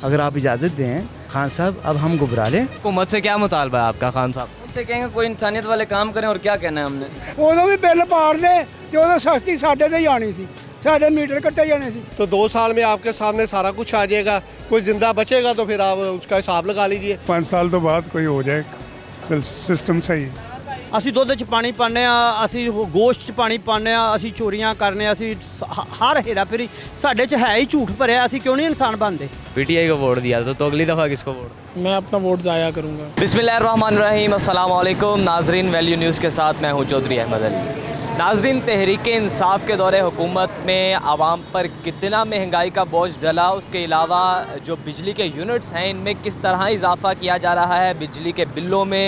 अगर आप इजाज़त दें खान साहब, अब हम घबरा लें। हुकूमत से क्या मुतालबा है आपका खान साहब? उनसे कहेंगे कोई इंसानियत वाले काम करें, और क्या कहना है हमने। उदों भी बिल पाड़ दे ते उदों सस्ती साढ़े ते जानी सी, साढ़े मीटर कट्टे जाने सी। तो 2 साल में आपके सामने सारा कुछ आ जाएगा, कोई जिंदा बचेगा तो फिर आप उसका हिसाब लगा लीजिए। 5 साल तो बाद कोई हो जाए सिस्टम सही। ਅਸੀਂ ਦੁੱਧ 'ਚ ਪਾਣੀ ਪਾਉਂਦੇ ਆ, ਅਸੀਂ ਗੋਸ਼ਤ 'ਚ ਪਾਣੀ ਪਾਉਂਦੇ ਆ, ਅਸੀਂ ਚੋਰੀਆਂ ਕਰਨੇ ਆ, ਅਸੀਂ ਹਰ ਹੇਰਾ ਫੇਰੀ ਸਾਡੇ 'ਚ ਹੈ ਹੀ ਝੂਠ ਭਰਿਆ, ਅਸੀਂ ਕਿਉਂ ਨਹੀਂ ਇਨਸਾਨ ਬਣਦੇ। पीटीआई को वोट दिया तो अगली दफ़ा किसको वोट? मैं अपना वोट ज़ाया करूँगा। बिस्मिल्लाहिर्रहमानिर्रहीम, अस्सलाम वालेकुम नाजरीन, वैल्यू न्यूज़ के साथ मैं हूँ चौधरी अहमद अली। नाजरीन, तहरीक इंसाफ के दौरे हुकूमत में आवाम पर कितना महंगाई का बोझ डला, उसके अलावा जो बिजली के यूनिट्स हैं इनमें किस तरह इजाफ़ा किया जा रहा है, बिजली के बिलों में,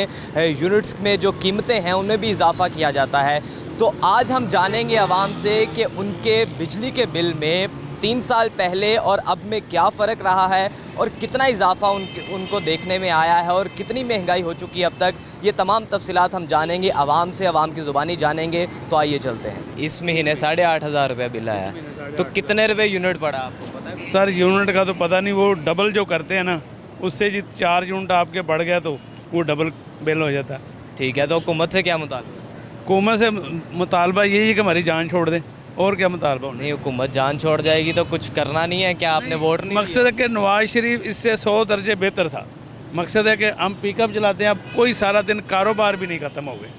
यूनिट्स में जो कीमतें हैं उनमें भी इजाफ़ा किया जाता है। तो आज हम जानेंगे आवाम से कि उनके बिजली के बिल में 3 साल पहले और अब में क्या फ़र्क रहा है और कितना इजाफ़ा उनको देखने में आया है और कितनी महंगाई हो चुकी है अब तक। ये तमाम तफसीलात हम जानेंगे आवाम से, आवाम की ज़ुबानी जानेंगे। तो आइए चलते हैं। इस महीने 8,500 रुपये बिल आया, तो कितने रुपये यूनिट पड़ा आपको पता है? सर यूनिट का तो पता नहीं, वो डबल जो करते हैं ना, उससे जी 4 यूनिट आपके बढ़ गया तो वो डबल बिल हो जाता है। ठीक है, तो हुकूमत से क्या मुतालबा? हुकूमत से मुतालबा यही है कि हमारी जान छोड़ दें, और क्या मुतालबा होना। नहीं, हुकूमत जान छोड़ जाएगी तो कुछ करना नहीं है क्या? आपने वोट नहीं मकसद है कि नवाज शरीफ इससे 100 दर्जे बेहतर था। मकसद है कि हम पिकअप चलाते हैं, अब कोई सारा दिन कारोबार भी नहीं ख़त्म हो गए,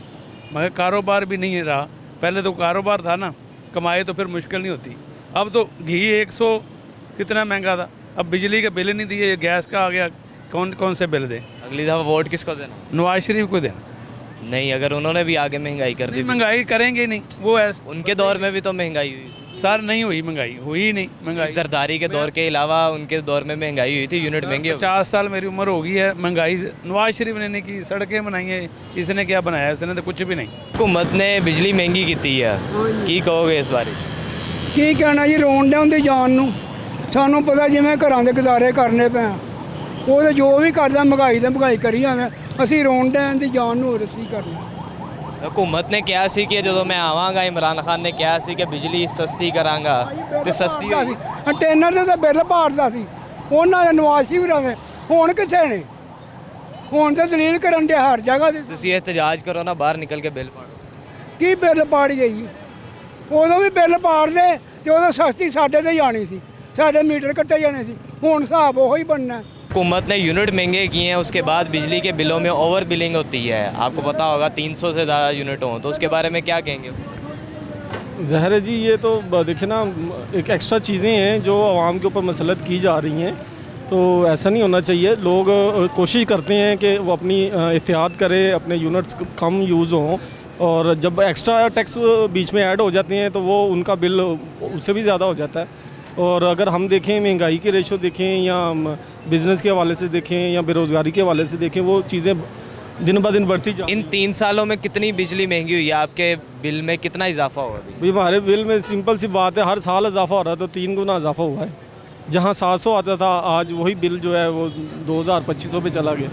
मगर कारोबार भी नहीं रहा। पहले तो कारोबार था ना, कमाए तो फिर मुश्किल नहीं होती। अब तो घी 100 कितना महंगा था, अब बिजली के बिल नहीं दिए, गैस का आ गया, कौन कौन से बिल दे। अगली दफ़ा वोट किसको देना? नवाज शरीफ को देना। नहीं, अगर उन्होंने भी आगे महंगाई कर दी। महंगाई करेंगे नहीं, वो ऐसे उनके दौर में भी तो महंगाई हुई सर, नहीं हुई महंगाई, हुई नहीं महंगाई। जरदारी के दौर के अलावा उनके दौर में महंगाई हुई थी, यूनिट महंगे हो गए। 50 साल मेरी उम्र हो गई है, महंगाई नवाज शरीफ ने नहीं की, सड़कें बनाई हैं, इसने क्या बनाया? इसने तो कुछ भी नहीं। हुकूमत ने बिजली महंगी की है, की कहोगे इस बारे? ਕੀ ਕਹਿਣਾ ਜੀ, ਰੋਣ ਡਿਆਂ ਦੀ ਜਾਨ ਨੂੰ। ਸਾਨੂੰ ਪਤਾ ਜਿਵੇਂ ਘਰਾਂ ਦੇ ਗੁਜ਼ਾਰੇ ਕਰਨੇ ਪਏ ਆ, ਉਹ ਤੇ ਜੋ ਵੀ ਕਰਦਾ ਮਹਿੰਗਾਈ ਤੇ ਮਹਿੰਗਾਈ ਕਰੀ ਜਾਂਦੇ, ਅਸੀਂ ਰੋਣ ਡਿਆਂ ਦੀ ਜਾਨ ਨੂੰ ਹੋਰ ਅਸੀਂ ਕਰਨਾ। हुकूमत ने क्या सी कि जो मैं आवांगा, इमरान खान ने क्या सी कि बिजली सस्ती करांगा ते सस्ती होई। ਟੈਨਰ ਦੇ ਤਾਂ ਬਿੱਲ ਭਾਰਦਾ ਸੀ ਉਹਨਾਂ ਦੇ, ਨਵਾਜ਼ ਸ਼ਰੀਫ ਦੇ। ਹੁਣ ਕਿੱਥੇ ਨੇ? ਹੁਣ ਤਾਂ ਦਲੀਲ ਕਰਨ ਦੇ ਹਰ ਜਗ੍ਹਾ ਤੇ। ਤੁਸੀਂ एहतजाज करो ना, बाहर निकल के बिल पाड़ो। ਕੀ ਬਿੱਲ ਪਾੜੀ ਗਈ? ਉਦੋਂ ਵੀ ਬਿੱਲ ਪਾੜਦੇ ਤੇ ਉਦੋਂ ਸਸਤੀ ਸਾਡੇ ਤੇ ਜਾਣੀ ਸੀ, ਸਾਡੇ ਮੀਟਰ ਕੱਟੇ ਜਾਣੇ ਸੀ। ਹੁਣ ਹਿਸਾਬ ਉਹੀ ਹੀ बनना। हुकूमत ने यूनिट महंगे किए हैं, उसके बाद बिजली के बिलों में ओवर बिलिंग होती है, आपको पता होगा 300 से ज़्यादा यूनिट हों, तो उसके बारे में क्या कहेंगे? ज़हर है जी, ये तो देखिए ना, एक एक्स्ट्रा चीज़ें हैं जो आवाम के ऊपर मसलत की जा रही हैं, तो ऐसा नहीं होना चाहिए। लोग कोशिश करते हैं कि वो अपनी एहतियात करें, अपने यूनिट्स कम यूज़ हों, और जब एक्स्ट्रा टैक्स बीच में ऐड हो जाते हैं तो वो उनका बिल उससे भी ज़्यादा हो जाता है। और अगर हम देखें, महंगाई के रेशो देखें या बिज़नेस के हवाले से देखें या बेरोज़गारी के हवाले से देखें, वो चीज़ें दिन ब दिन बढ़ती जा। इन 3 सालों में कितनी बिजली महंगी हुई है? आपके बिल में कितना इजाफा हुआ? भाई हमारे बिल में सिंपल सी बात है, हर साल इजाफा हो रहा है, तो 3 गुना इजाफा हुआ है। जहाँ 700 आता था, आज वही बिल जो है वो 2,000-2,500 पे चला गया।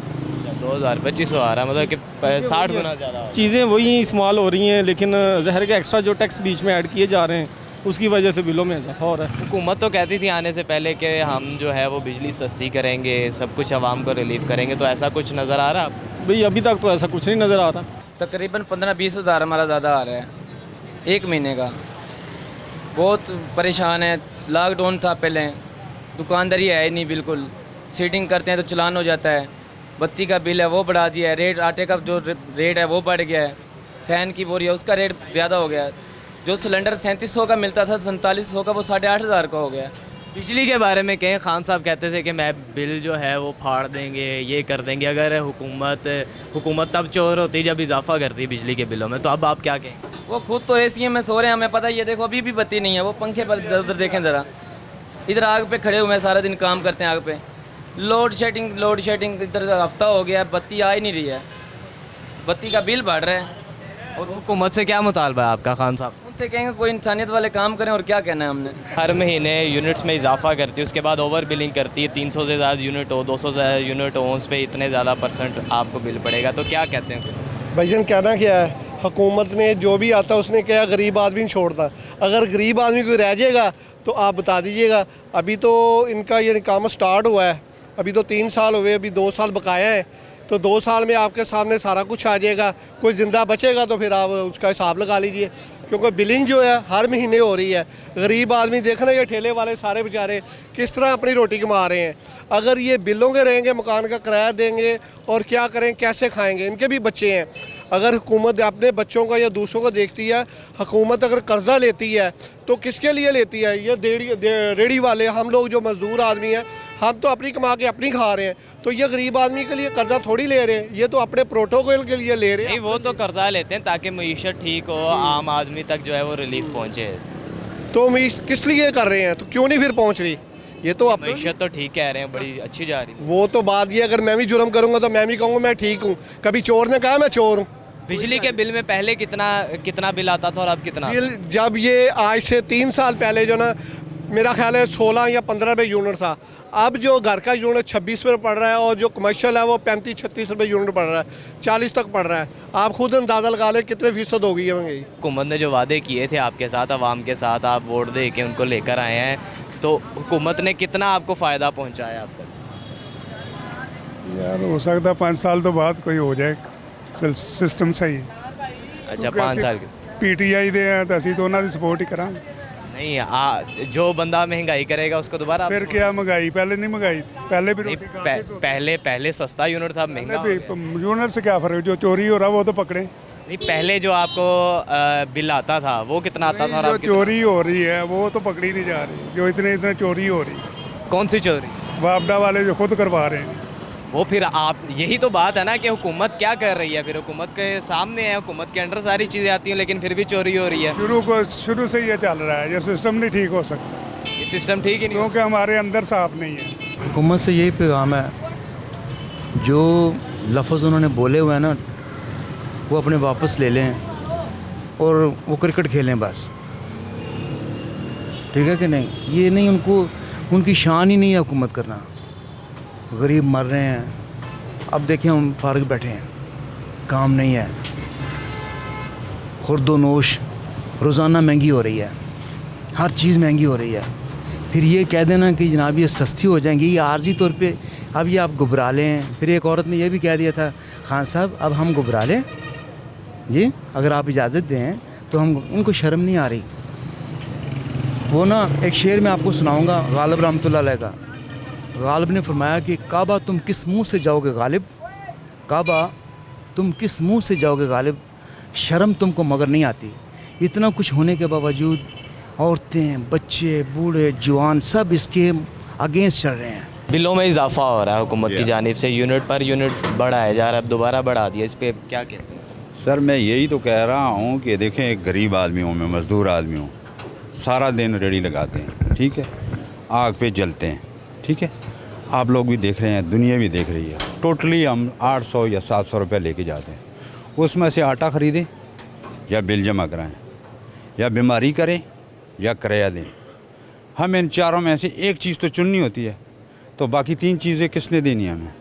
2,000-2,500 आ रहा है, मतलब कि 60 गुना ज़्यादा। चीज़ें वही इस्तेमाल हो रही हैं, लेकिन ज़हर के एक्स्ट्रा जो टैक्स बीच में ऐड किए जा रहे हैं उसकी वजह से बिलों में इजाफा हो रहा है। हुकूमत तो कहती थी आने से पहले कि हम जो है वो बिजली सस्ती करेंगे, सब कुछ आवाम को रिलीफ करेंगे, तो ऐसा कुछ नज़र आ रहा है आपको? भाई अभी तक तो ऐसा कुछ नहीं नज़र आ रहा। तकरीबन 15-20 हज़ार हमारा ज़्यादा आ रहा है एक महीने का। बहुत परेशान है। लॉकडाउन था पहले, दुकानदारी है ही नहीं बिल्कुल, सीटिंग करते हैं तो चलान हो जाता है। बत्ती का बिल है वो बढ़ा दिया है, रेट आटे का जो रेट है वो बढ़ गया है, फ़ैन की बोरी है उसका रेट ज़्यादा हो गया है। जो सिलेंडर 3700 का मिलता था 4700 का, वो 8,500 का हो गया। बिजली के बारे में कहें, खान साहब कहते थे कि मैं बिल जो है वो फाड़ देंगे, ये कर देंगे। अगर हुकूमत तब चोर होती जब इजाफा करती बिजली के बिलों में, तो अब आप क्या कहेंगे? वो खुद तो एसी में सो रहे हैं, हमें पता ही है। देखो अभी भी बत्ती नहीं है, वो पंखे पर उधर देखें ज़रा, इधर आग पे खड़े हुए हैं, सारा दिन काम करते हैं आग पे। लोड शेडिंग इधर हफ्ता हो गया, बत्ती आ ही नहीं रही है, बत्ती का बिल बढ़ रहा है। और हुकूमत से क्या मुतालबा है आपका खान साहब? उनसे कहेंगे कोई इंसानियत वाले काम करें, और क्या कहना है हमने। हर महीने यूनिट्स में इजाफा करती है, उसके बाद ओवर बिलिंग करती है। 300 से ज़्यादा यूनिट हो, 200 से ज़्यादा यूनिट हो, उस पर इतने ज़्यादा % आपको बिल पड़ेगा, तो क्या कहते हैं फिर? भाईजान कहना क्या है, हुकूमत ने जो भी आता है उसने क्या गरीब आदमी नहीं छोड़ता। अगर गरीब आदमी कोई रह जाएगा तो आप बता दीजिएगा। अभी तो इनका ये काम स्टार्ट हुआ है, अभी तो 3 साल हुए, अभी 2 साल बकाया है, तो 2 साल में आपके सामने सारा कुछ आ जाएगा। कोई ज़िंदा बचेगा तो फिर आप उसका हिसाब लगा लीजिए, क्योंकि बिलिंग जो है हर महीने हो रही है। गरीब आदमी देख रहे हैं, ये ठेले वाले सारे बेचारे किस तरह अपनी रोटी कमा रहे हैं। अगर ये बिलों के रहेंगे, मकान का किराया देंगे और क्या करें, कैसे खाएंगे, इनके भी बच्चे हैं। अगर हुकूमत अपने बच्चों का या दूसरों को देखती है, हुकूमत अगर कर्ज़ा लेती है तो किसके लिए लेती है? ये रेडी वाले, हम लोग जो मज़दूर आदमी हैं, हम तो अपनी कमा के अपनी खा रहे हैं, तो ये गरीब आदमी के लिए कर्जा थोड़ी ले रहे हैं, ये तो अपने प्रोटोकॉल के लिए ले रहे हैं। नहीं, वो तो कर्जा लेते हैं ताकि मईशत ठीक हो, आम आदमी तक जो है वो रिलीफ पहुंचे। तो हम किस लिए कर रहे हैं, तो क्यों नहीं फिर पहुंच रही? ये तो अपनी मईशत तो ठीक कह रहे हैं, बड़ी अच्छी जा रही है। वो तो बात ये, अगर मैं भी जुर्म करूंगा तो मैं भी कहूँगा मैं ठीक हूँ। कभी चोर ने कहा मैं चोर हूँ? बिजली के बिल में पहले कितना बिल आता था और अब कितना? बिल जब ये आज से 3 साल पहले जो ना, मेरा ख्याल है 16 या 15 रुपये यूनिट था। अब जो घर का यूनिट 26 रुपये पड़ रहा है और जो कमर्शियल है वो 35-36 रुपये यूनिट पड़ रहा है, 40 तक पड़ रहा है। आप खुद अंदाज़ा लगा लें कितने फीसद हो गई है महंगाई। हुकूमत ने जो वादे किए थे आपके साथ, आवाम के साथ, आप वोट दे के उनको लेकर आए हैं, तो हुकूमत ने कितना आपको फ़ायदा पहुँचाया अब तक? यार हो सकता 5 साल तो बाद कोई हो जाए सिस्टम सही। अच्छा, 5 साल के पीटीआई दे हैं तो ਅਸੀਂ तो उन्होंने सपोर्ट ही करांगे। नहीं, जो बंदा महंगाई करेगा उसको दोबारा फिर क्या महंगाई? पहले नहीं महंगाई थी, पहले भी रोटी खाते थे। पहले सस्ता यूनिट था, महंगा हो गया। यूनिट से क्या फर्क? जो चोरी हो रहा वो तो पकड़े। नहीं, पहले जो आपको बिल आता था वो कितना आता था? जो चोरी हो रही है वो तो पकड़ी नहीं जा रही, जो इतने चोरी हो रही है। कौन सी चोरी? वापडा वाले जो खुद करवा रहे हैं वो फिर आप, यही तो बात है ना कि हुकूमत क्या कर रही है। फिर हुकूमत के सामने है, हुकूमत के अंडर सारी चीज़ें आती हैं, लेकिन फिर भी चोरी हो रही है। शुरू से ये चल रहा है, ये सिस्टम नहीं ठीक हो सकता। ये सिस्टम ठीक ही नहीं, क्योंकि हमारे अंदर साफ नहीं है। हुकूमत से यही पैगाम है, जो लफ्ज़ उन्होंने बोले हुए हैं ना, वो अपने वापस ले लें और वो क्रिकेट खेलें बस, ठीक है कि नहीं? ये नहीं, उनकी शान ही नहीं है हुकूमत करना। गरीब मर रहे हैं। अब देखिए, हम फारग बैठे हैं, काम नहीं है, खुर्दो नोश रोज़ाना महंगी हो रही है, हर चीज़ महंगी हो रही है। फिर ये कह देना कि जनाब ये सस्ती हो जाएंगी, ये आर्जी तौर पे अब ये आप घबरा लें। फिर एक औरत ने ये भी कह दिया था, खान साहब अब हम घबरा लें जी, अगर आप इजाज़त दें तो हम, उनको शर्म नहीं आ रही। वो ना एक शेर में आपको सुनाऊँगा, गालिब रहमतुल्लाह अलैह का। गालिब ने फरमाया कि काबा तुम किस मुंह से जाओगे गालिब, काबा तुम किस मुंह से जाओगे गालिब, शर्म तुमको मगर नहीं आती। इतना कुछ होने के बावजूद औरतें, बच्चे, बूढ़े, जवान सब इसके अगेंस्ट चल रहे हैं। बिलों में इजाफा हो रहा है हुकूमत की जानिब से, यूनिट पर यूनिट बढ़ाया जा रहा है, अब दोबारा बढ़ा दिया, इस पर क्या कहते हैं? सर मैं यही तो कह रहा हूँ कि देखें, एक गरीब आदमी हूँ मैं, मज़दूर आदमी हूँ, सारा दिन रेडी लगाते हैं, ठीक है, आग पे जलते हैं, ठीक है। आप लोग भी देख रहे हैं, दुनिया भी देख रही है। टोटली हम 800 या 700 रुपये लेके जाते हैं, उसमें से आटा ख़रीदें या बिल जमा कराएं या बीमारी करें या किराया दें। हम इन चारों में से एक चीज़ तो चुननी होती है, तो बाकी 3 चीज़ें किसने देनी है हमें?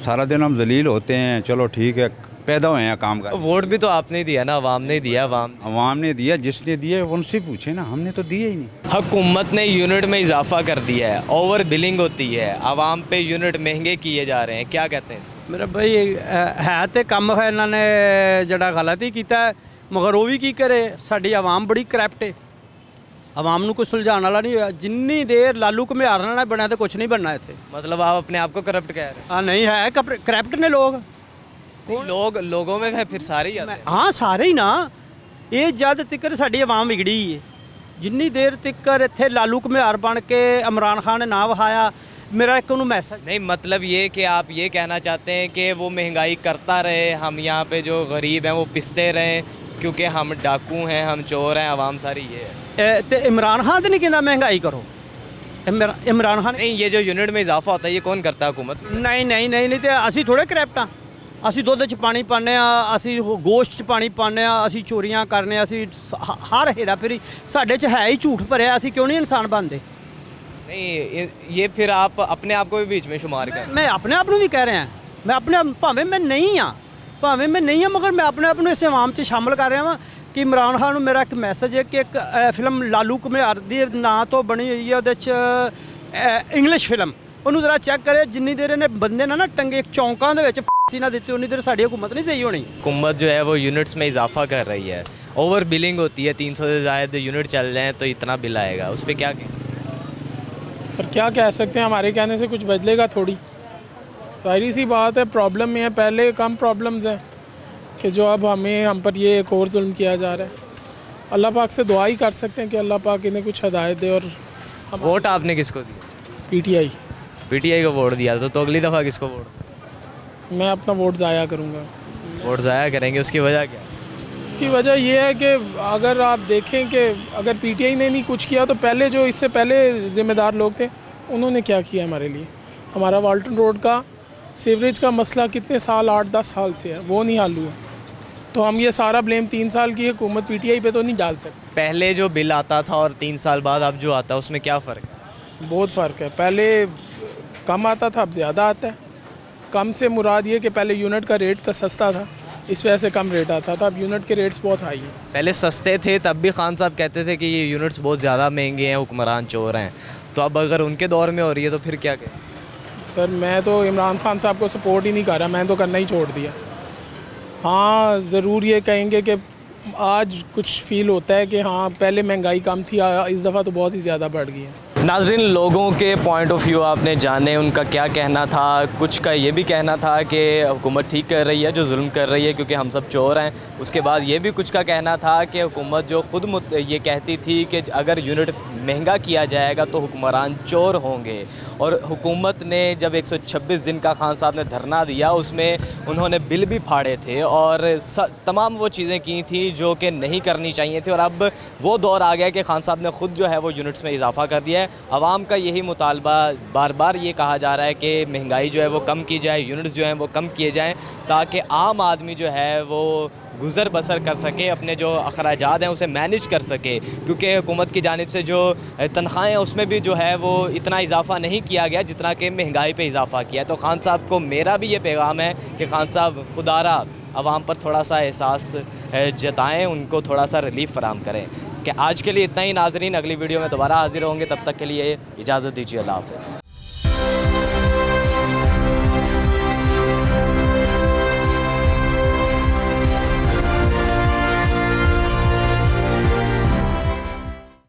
सारा दिन हम जलील होते हैं। चलो ठीक है, पैदा हुए हैं काम कर। वोट भी तो आपने ही दिया ना, अवाम ने दिया। अवाम ने दिया, जिसने दिया उनसे पूछे ना, हमने तो दिया ही नहीं। हुकूमत ने यूनिट में इजाफा कर दिया है, ओवर बिलिंग होती है, आवाम पे यूनिट महंगे किए जा रहे हैं, क्या कहते हैं? मेरा भाई है तो ਕੰਮ ਹੈ, ਇਹਨਾਂ ਨੇ ਜਿਹੜਾ ਗਲਤ ਹੀ ਕੀਤਾ, ਮਗਰ ਉਹ ਵੀ ਕੀ ਕਰੇ। ਸਾਡੀ ਆਵਾਮ ਬੜੀ ਕਰਪਟ ਹੈ, ਆਵਾਮ ਨੂੰ ਕੋਈ ਸੁਲਝਾਉਣ ਵਾਲਾ ਨਹੀਂ ਹੋਇਆ। ਜਿੰਨੀ ਦੇਰ ਲਾਲੂ ਘੁਮਿਆਰ ਨਾਲ ਬਣਿਆ ਤੇ ਕੁਝ ਨਹੀਂ ਬਣਨਾ ਇੱਥੇ। मतलब आप अपने आप को करप्ट कह रहे हैं? हाँ नहीं है, करप्ट ने लोग लोगों में है, फिर सारे ही आते हैं। हाँ सारे ही ना। ਇਹ ਜਦ ਤੱਕ ਸਾਡੀ ਆਵਾਮ ਵਿਗੜੀ ਹੈ, ਜਿੰਨੀ ਦੇਰ ਤੱਕ ਇੱਥੇ ਲਾਲੂ ਘੁਮਿਆਰ ਬਣ ਕੇ ਇਮਰਾਨ ਖਾਨ ਨੇ ਨਾ ਵਹਾਇਆ, मेरा एक उन्होंने मैसेज नहीं, मतलब ये कि आप ये कहना चाहते हैं कि वो महंगाई करता रहे, हम यहाँ पे जो गरीब हैं वो पिसते रहें, क्योंकि हम डाकू हैं, हम चोर हैं, आवाम सारी ये है। तो इमरान खान तो नहीं कहना महंगाई करो, इमरान खान नहीं, ये जो यूनिट में इजाफा होता है ये कौन करता है? हुकूमत। नहीं नहीं नहीं नहीं, तो असी थोड़े करप्ट हाँ। ਅਸੀਂ ਦੁੱਧ 'ਚ ਪਾਣੀ ਪਾਉਂਦੇ ਹਾਂ, ਅਸੀਂ ਗੋਸ਼ਤ 'ਚ ਪਾਣੀ ਪਾਉਂਦੇ ਹਾਂ, ਅਸੀਂ ਚੋਰੀਆਂ ਕਰਨੇ ਹਾਂ, ਅਸੀਂ ਹਰ ਹੇਰਾ ਫੇਰੀ ਸਾਡੇ 'ਚ ਹੈ ਹੀ ਝੂਠ ਭਰਿਆ, ਅਸੀਂ ਕਿਉਂ ਨਹੀਂ ਇਨਸਾਨ ਬਣਦੇ? नहीं, ये फिर आप अपने आप को भी बीच में शुमार कर। मैं अपने आप ਨੂੰ ਵੀ ਕਹਿ ਰਿਹਾ, ਮੈਂ ਆਪਣੇ ਭਾਵੇਂ ਮੈਂ ਨਹੀਂ ਹਾਂ, ਮਗਰ ਮੈਂ ਆਪਣੇ ਆਪ ਨੂੰ ਇਸ ਆਵਾਮ 'ਚ ਸ਼ਾਮਲ ਕਰ ਰਿਹਾ ਹਾਂ ਕਿ ਇਮਰਾਨ ਖਾਨ ਨੂੰ ਮੇਰਾ ਇੱਕ ਮੈਸੇਜ ਹੈ ਕਿ ਇੱਕ ਫਿਲਮ ਲਾਲੂ ਘੁਮਿਆਰ ਦੇ ਨਾਂ ਤੋਂ ਬਣੀ ਹੋਈ ਹੈ, ਉਹਦੇ 'ਚ ਇੰਗਲਿਸ਼ ਫਿਲਮ ਉਹਨੂੰ ਜ਼ਰਾ ਚੈੱਕ ਕਰੇ ਜਿੰਨੀ ਦੇਰ ਇਹਨੇ ਬੰਦੇ ਨਾ ਟੰਗੇ ਚੌਂਕਾਂ ਦੇ ਵਿੱਚ ਫਾਂਸੀ ਨਾ ਦਿੱਤੀ ਉਨੀ ਦੇਰ ਸਾਡੀ हुकूमत नहीं सही होनी। हुकूमत जो है वो यूनिट्स में इजाफा कर रही है, ओवर बिलिंग होती है, 300 से ज़्यादा यूनिट चल रहे हैं तो इतना बिल आएगा, उस पर क्या कहें? सर क्या कह सकते हैं, हमारे कहने से कुछ बदलेगा थोड़ी। जाहिर सी बात है प्रॉब्लम में है, पहले कम प्रॉब्लम्स हैं कि जो अब हम पर ये एक और जुल्म किया जा रहा है। अल्लाह पाक से दुआ ही कर सकते हैं कि अल्लाह पाक इन्हें कुछ हदायत दे। और वोट आपने किसको दिया? PTI। PTI को वोट दिया तो अगली दफ़ा किसको वोट? मैं अपना वोट ज़ाया करूँगा। वोट ज़ाया करेंगे, उसकी वजह क्या? उसकी वजह ये है कि अगर आप देखें कि अगर PTI ने नहीं कुछ किया तो पहले जो इससे पहले ज़िम्मेदार लोग थे उन्होंने क्या किया हमारे लिए। हमारा वाल्टन रोड का सीवरेज का मसला कितने साल 8-10 साल से है, वो नहीं हल हुआ। तो हम ये सारा ब्लेम 3 साल की हुकूमत PTI पे तो नहीं डाल सकते। पहले जो बिल आता था और 3 साल बाद अब जो आता है उसमें क्या फ़र्क है? बहुत फ़र्क है, पहले कम आता था अब ज़्यादा आता है। कम से मुराद ये कि पहले यूनिट का रेट का सस्ता था, इस वजह से कम रेट आता था। अब यूनिट के रेट्स बहुत हाई हैं। पहले सस्ते थे तब भी खान साहब कहते थे कि ये यूनिट्स बहुत ज़्यादा महंगे हैं, हुक्मरान चोर हैं, तो अब अगर उनके दौर में हो रही है तो फिर क्या कहें? सर मैं तो इमरान खान साहब को सपोर्ट ही नहीं कर रहा, मैं तो करना ही छोड़ दिया। हाँ ज़रूर ये कहेंगे कि आज कुछ फ़ील होता है कि हाँ पहले महंगाई कम थी, इस दफ़ा तो बहुत ही ज़्यादा बढ़ गई है। नाजरीन, लोगों के पॉइंट ऑफ व्यू आपने जाने, उनका क्या कहना था। कुछ का ये भी कहना था कि हुकूमत ठीक कर रही है जो जुल्म कर रही है क्योंकि हम सब चोर हैं। उसके बाद ये भी कुछ का कहना था कि हुकूमत जो खुद ये कहती थी कि अगर यूनिट महंगा किया जाएगा तो हुक्मरान चोर होंगे। और हुकूमत ने जब 126 दिन का खान साहब ने धरना दिया उसमें उन्होंने बिल भी फाड़े थे और तमाम वो चीज़ें की थी जो कि नहीं करनी चाहिए थी। और अब वो दौर आ गया कि खान साहब ने ख़ुद जो है वो यूनिट्स में इजाफा कर दिया है। आवाम का यही मुतालबा बार बार ये कहा जा रहा है कि महंगाई जो है वो कम की जाए, यूनिट्स जो हैं वो कम किए जाएँ ताकि आम आदमी जो है वो गुज़र बसर कर सके, अपने जो अखराजात हैं उसे मैनेज कर सके। क्योंकि हुकूमत की जानिब से जो तनख्वाहें हैं उसमें भी जो है वो इतना इजाफ़ा नहीं किया गया जितना कि महंगाई पे इजाफ़ा किया। तो खान साहब को मेरा भी ये पैगाम है कि खान साहब खुदारा आवाम पर थोड़ा सा एहसास जताएँ, उनको थोड़ा सा रिलीफ़ फराम करें। कि आज के लिए इतना ही नाजरीन, अगली वीडियो में दोबारा हाजिर होंगे, तब तक के लिए इजाज़त दीजिए, अल्लाह हाफ़िज़।